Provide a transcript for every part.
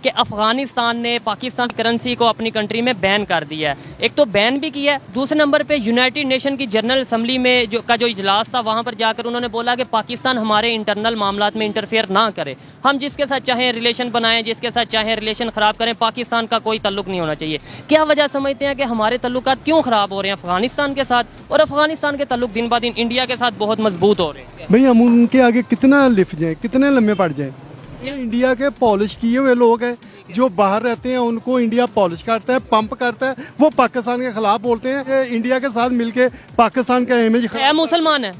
कि अफगानिस्तान ने पाकिस्तान करेंसी को अपनी कंट्री में बैन कर दिया है। एक तो बैन भी किया है, दूसरे नंबर पे यूनाइटेड नेशन की जनरल असम्बली में जो इजलास था वहाँ पर जाकर उन्होंने बोला कि पाकिस्तान हमारे इंटरनल मामलात में इंटरफेयर ना करे, हम जिसके साथ चाहें रिलेशन बनाएं, जिसके साथ चाहें रिलेशन ख़राब करें, पाकिस्तान का कोई तल्लुक नहीं होना चाहिए। क्या वजह समझते हैं कि हमारे तल्लुकात क्यों ख़राब हो रहे हैं अफगानिस्तान के साथ, और अफगानिस्तान के तल्लुक दिन ब दिन इंडिया के साथ बहुत मजबूत हो रहे हैं? भाई हम उनके आगे कितना लिफ जाएं, कितने लम्बे पड़ जाएं। ये इंडिया के पॉलिश किए हुए लोग हैं, जो बाहर रहते हैं उनको इंडिया पॉलिश करता है, पंप करता है। वो पाकिस्तान के खिलाफ बोलते हैं कि इंडिया के साथ मिलके पाकिस्तान का इमेज मुसलमान है।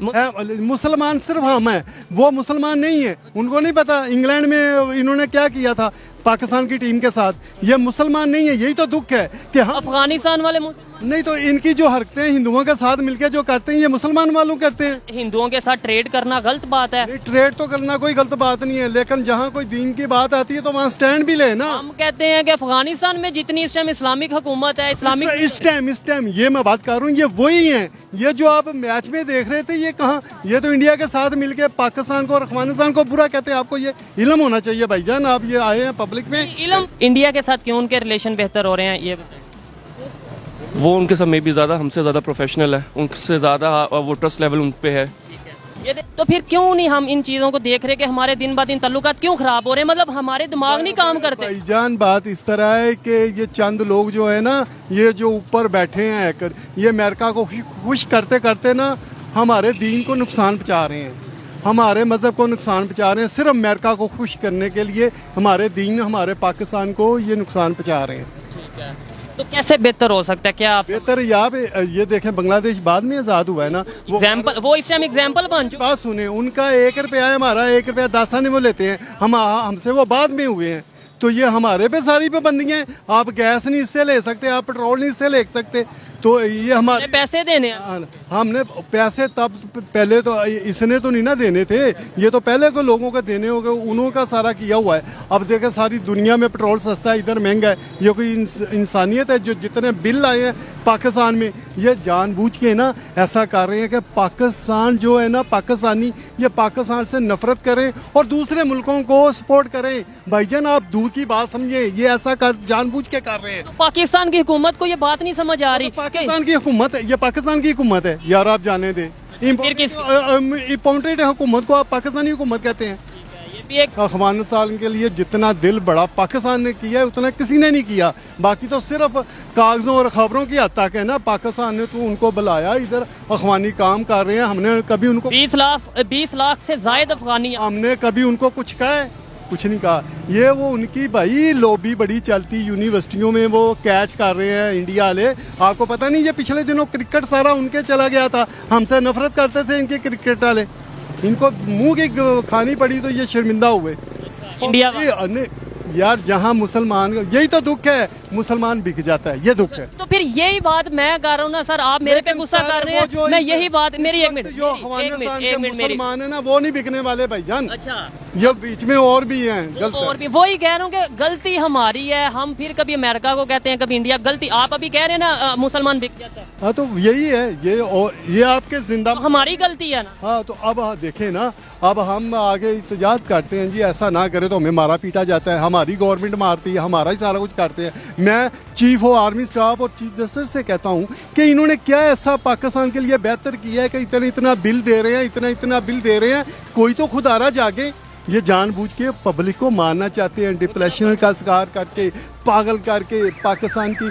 मुसलमान सिर्फ हम हैं, वो मुसलमान नहीं है। उनको नहीं पता इंग्लैंड में इन्होंने क्या किया था पाकिस्तान की टीम के साथ। ये मुसलमान नहीं है, यही तो दुख है कि हम अफगानिस्तान वाले नहीं तो इनकी जो हरकतें हिंदुओं के साथ मिलकर जो करते हैं ये मुसलमान वालों करते हैं। हिंदुओं के साथ ट्रेड करना गलत बात है। ट्रेड तो करना कोई गलत बात नहीं है, लेकिन जहाँ कोई दीन की बात आती है तो वहाँ स्टैंड भी ले ना। हम कहते हैं कि अफगानिस्तान में जितनी इस टाइम इस्लामिक हुकूमत है, इस्लामिक इस टाइम ये मैं बात कर रहा हूँ, ये वही है। ये जो आप मैच में देख रहे थे ये कहाँ, ये तो इंडिया के साथ मिलके पाकिस्तान को और अफगानिस्तान को बुरा कहते हैं। आपको ये इल्म होना चाहिए भाईजान, आप ये आए हैं पब्लिक में। इल्म इंडिया के साथ क्यों उनके रिलेशन बेहतर हो रहे हैं ये बताएं। वो उनके साथ में भी ज़्यादा हमसे ज़्यादा प्रोफेशनल है, उनसे ज़्यादा वो ट्रस्ट लेवल उन पे है। तो फिर क्यों नहीं हम इन चीज़ों को देख रहे कि हमारे दिन ब दिन तल्लुकात क्यों खराब हो रहे हैं? मतलब हमारे दिमाग नहीं काम करते। भाईजान बात इस तरह है कि ये चंद लोग जो है ना, ये जो ऊपर बैठे हैं ये अमेरिका को खुश करते करते ना हमारे दीन को नुकसान पहुँचा रहे हैं, हमारे मज़हब को नुकसान पहुँचा रहे हैं। सिर्फ अमेरिका को खुश करने के लिए हमारे दीन, हमारे पाकिस्तान को ये नुकसान पहुँचा रहे हैं। ठीक है, तो कैसे बेहतर हो सकता है? क्या आप बेहतर यहाँ पे ये देखें, बांग्लादेश बाद में आज़ाद हुआ है ना, वो इस टाइम एग्जाम्पल बन चुका। बात सुने, उनका 1 रुपया है, हमारा 1 रुपया 10 आने वो लेते हैं, हमसे वो बाद में हुए हैं। तो ये हमारे पे सारी पाबंदियां हैं। आप गैस नहीं इससे ले सकते, आप पेट्रोल नहीं इससे ले सकते, तो ये हमारे पैसे देने हैं। हमने पैसे तब पहले तो इसने तो नहीं ना देने थे, ये तो पहले को लोगों का देने होगा, उन्हों का सारा किया हुआ है। अब देखें सारी दुनिया में पेट्रोल सस्ता है, इधर महंगा है। ये कोई इंसानियत है? जो जितने बिल आए हैं पाकिस्तान में, ये जानबूझ के ना ऐसा कर रहे हैं कि पाकिस्तान जो है ना, पाकिस्तानी ये पाकिस्तान से नफरत करें और दूसरे मुल्कों को सपोर्ट करें। भाईजान आप दूर की बात समझे, ये ऐसा कर जानबूझ के कर रहे हैं। तो पाकिस्तान की हुकूमत को ये बात नहीं समझ आ रही। पाकिस्तान की हुकूमत है, ये पाकिस्तान की हुकूमत है यार, आप जाने दें। इम्पोर्टेड हुकूमत को आप पाकिस्तानी हुकूमत कहते हैं। अफगानिस्तान के लिए जितना दिल बड़ा पाकिस्तान ने किया है उतना किसी ने नहीं किया। बाकी तो सिर्फ कागजों और खबरों की हद तक है ना। पाकिस्तान ने तो उनको बुलाया, इधर अफगानी काम कर रहे हैं। हमने कभी उनको 20 लाख से ज्यादा अफगानी, हमने कभी उनको कुछ कहा है? कुछ नहीं कहा। ये वो उनकी भाई लॉबी बड़ी चलती, यूनिवर्सिटियों में वो कैच कर रहे हैं इंडिया वाले। आपको पता नहीं ये पिछले दिनों क्रिकेट सारा उनके चला गया था, हमसे नफरत करते थे इनके क्रिकेट वाले। इनको मुंह की खानी पड़ी तो ये शर्मिंदा हुए। इंडिया यार जहाँ मुसलमान, यही तो दुख है, मुसलमान बिक जाता है, ये दुख है। तो फिर यही बात मैं कर रहा हूँ ना सर, आप मेरे पे गुस्सा कर रहे हैं। मैं यही बात, मेरी एक मिनट, जो अफगानिस्तान के मुसलमान है ना वो नहीं बिकने वाले भाईजान। अच्छा, ये बीच में और भी हैं गलत, और भी वही कह रहा हूँ कि गलती हमारी है। हम फिर कभी अमेरिका को कहते हैं, कभी इंडिया। गलती आप अभी कह रहे हैं ना मुसलमान बिक जाता है। हाँ तो यही है, ये आपके जिंदा हमारी गलती है ना। हाँ तो अब देखें ना, अब हम आगे एहतजाज करते हैं जी ऐसा ना करे तो हमें मारा पीटा जाता है, हमारी गवर्नमेंट मारती है, हमारा ही सारा कुछ करते हैं। मैं चीफ ऑफ आर्मी स्टाफ और चीफ जस्टिस से कहता हूँ कि इन्होंने क्या ऐसा पाकिस्तान के लिए बेहतर किया है कि इतना बिल दे रहे हैं, इतना बिल दे रहे हैं। कोई तो खुदारा जागे। ये जानबूझ के पब्लिक को मारना चाहते हैं, डिप्रेशन का शिकार करके, पागल करके पाकिस्तान की।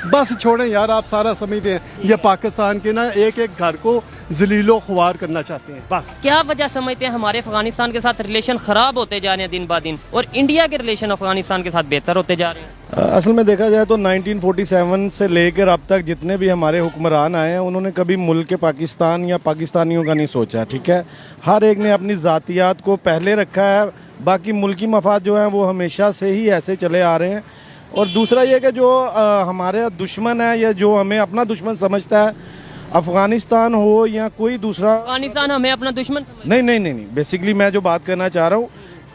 बस छोड़ें यार, आप सारा समझते हैं ये पाकिस्तान के ना एक एक घर को जलीलो ख्वार करना चाहते हैं बस। क्या वजह समझते हैं हमारे अफगानिस्तान के साथ रिलेशन खराब होते जा रहे हैं दिन ब दिन, और इंडिया के रिलेशन अफगानिस्तान के साथ बेहतर होते जा रहे हैं? असल में देखा जाए तो 1947 से लेकर अब तक जितने भी हमारे हुक्मरान आए हैं उन्होंने कभी मुल्क पाकिस्तान या पाकिस्तानियों का नहीं सोचा। ठीक है, हर एक ने अपनी ज़ातियात को पहले रखा है, बाकी मुल्की मफाद जो है वो हमेशा से ही ऐसे चले आ रहे हैं। और दूसरा ये कि जो हमारे दुश्मन है या जो हमें अपना दुश्मन समझता है, अफ़गानिस्तान हो या कोई दूसरा, अफगानिस्तान हमें अपना दुश्मन नहीं, बेसिकली मैं जो बात करना चाह रहा हूँ,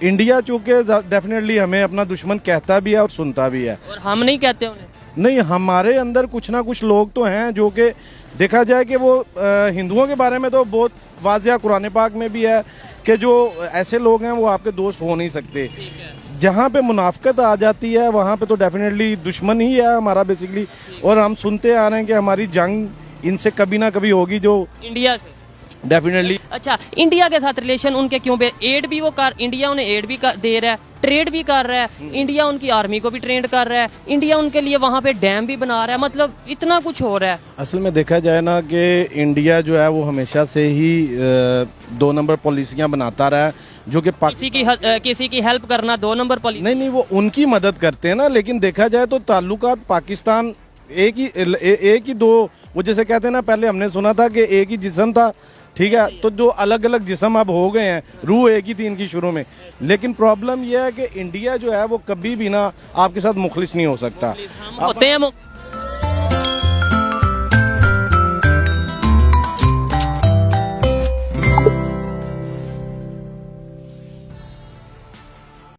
इंडिया चूँकि डेफिनेटली हमें अपना दुश्मन कहता भी है और सुनता भी है, और हम नहीं कहते उन्हें। नहीं, हमारे अंदर कुछ ना कुछ लोग तो हैं जो कि देखा जाए कि वो हिंदुओं के बारे में तो बहुत वाज़िया कुरान पाक में भी है कि जो ऐसे लोग हैं वो आपके दोस्त हो नहीं सकते। जहाँ पे मुनाफकत आ जाती है वहाँ पे तो डेफिनेटली दुश्मन ही है हमारा बेसिकली। और हम सुनते आ रहे हैं कि हमारी जंग इनसे कभी ना कभी होगी, जो इंडिया से। डेफिनेटली। अच्छा, इंडिया के साथ रिलेशन उनके क्यों एड भी वो कर, इंडिया उन्हें एड भी दे रहा है, ट्रेड भी कर रहा है, इंडिया उनकी आर्मी को भी ट्रेंड कर रहा है, इंडिया उनके लिए वहां पे डैम भी बना रहा है, मतलब इतना कुछ हो रहा है। असल में देखा जाए ना कि इंडिया जो है वो हमेशा से ही 2 नंबर पॉलिसियाँ बनाता रहा है, जो कि किसी की हेल्प करना 2 नंबर पॉलिसी नहीं, वो उनकी मदद करते हैं ना। लेकिन देखा जाए तो ताल्लुकात पाकिस्तान एक ही दो, वो जैसे कहते हैं ना, पहले हमने सुना था कि एक ही जिस्म था, ठीक है, तो जो अलग अलग जिस्म अब हो गए हैं, रूह एक ही थी इनकी शुरू में। लेकिन प्रॉब्लम यह है कि इंडिया जो है वो कभी भी ना आपके साथ मुखलिस नहीं हो सकता। होते हैं